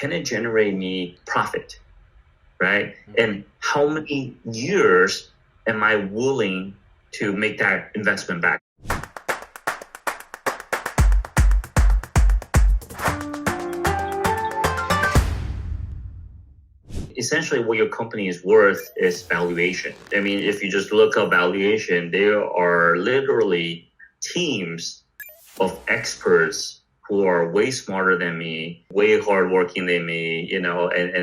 can it generate me profit, right? And how many years am I willing to make that investment back? Essentially, what your company is worth is valuation. I mean, if you just look up valuation, there are literally teams of experts who are way smarter than me, way hardworking than me, and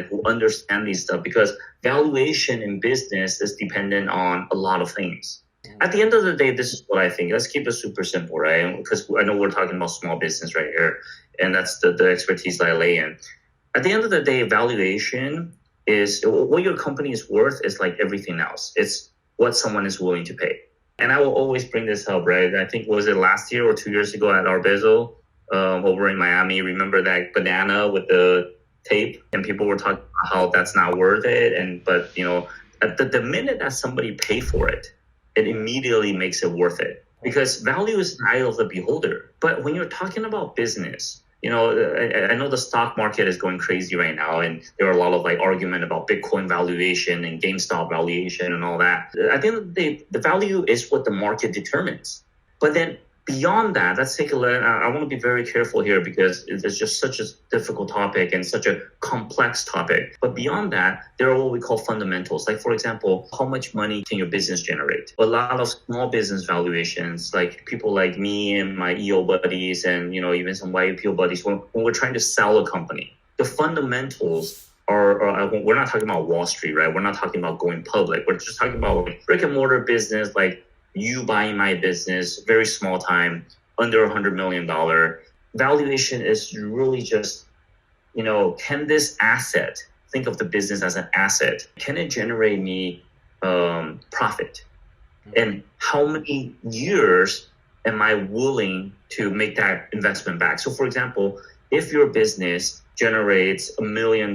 who understand these stuff, because valuation in business is dependent on a lot of things. At the end of the day, this is what I think. Let's keep it super simple, right? Because I know we're talking about small business right here, and that's the expertise that I lay in. At the end of the day, valuation is what your company is worth is like everything else. It's what someone is willing to pay. And I will always bring this up, right? I think, was it last year or 2 years ago at Arbezo over in Miami? Remember that banana with the tape? And people were talking about how that's not worth it. But at the minute that somebody pay for it, it immediately makes it worth it. Because value is an eye of the beholder. But when you're talking about business, I know the stock market is going crazy right now, and there are a lot of argument about Bitcoin valuation and GameStop valuation and all that. At the end of the day, the value is what the market determines. But then beyond that, let's take a look. I want to be very careful here because it's just such a difficult topic and such a complex topic. But beyond that, there are what we call fundamentals. Like, for example, how much money can your business generate? A lot of small business valuations, like people like me and my EO buddies and, even some YPO buddies, when we're trying to sell a company, the fundamentals are we're not talking about Wall Street, right? We're not talking about going public. We're just talking about brick and mortar business, like you buying my business, very small time, under $100 million. Valuation is really just, can this asset, think of the business as an asset, can it generate me profit? And how many years am I willing to make that investment back? So for example, if your business generates $1 million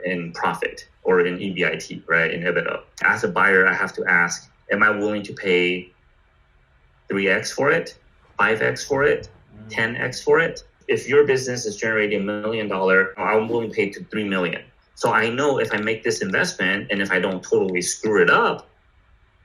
in profit or in EBIT, right, in EBITDA, as a buyer, I have to ask, am I willing to pay 3x for it, 5x for it, 10x for it? If your business is generating $1 million, I'm willing to pay to $3 million. So I know if I make this investment and if I don't totally screw it up,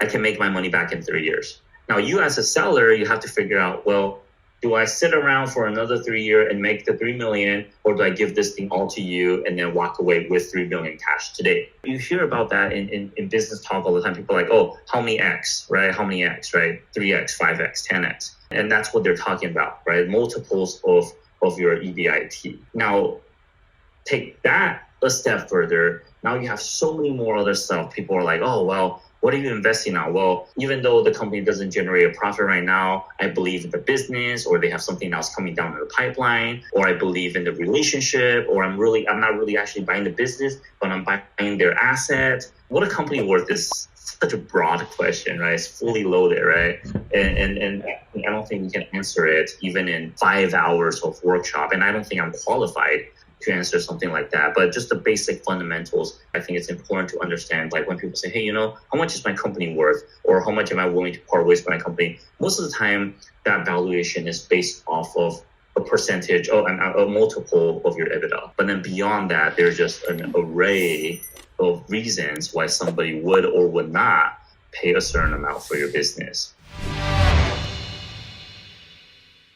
I can make my money back in 3 years. Now, you as a seller, you have to figure out, well, do I sit around for another 3 years and make the $3 million, or do I give this thing all to you and then walk away with $3 million cash today? You hear about that in business talk all the time. People are like, oh, how many X, right? How many X, right? 3X, 5X, 10X. And that's what they're talking about, right? Multiples of your EBIT. Now, take that a step further. Now you have so many more other stuff. People are like, oh, well, what are you investing on? Well, even though the company doesn't generate a profit right now, I believe in the business, or they have something else coming down the pipeline, or I believe in the relationship, or I'm not really actually buying the business, but I'm buying their asset. What a company worth is such a broad question, right? It's fully loaded, right? And I don't think we can answer it even in 5 hours of workshop. And I don't think I'm qualified to answer something like that. But just the basic fundamentals, I think it's important to understand. Like when people say, hey, how much is my company worth? Or how much am I willing to part ways with my company? Most of the time, that valuation is based off of a percentage or a multiple of your EBITDA. But then beyond that, there's just an array of reasons why somebody would or would not pay a certain amount for your business.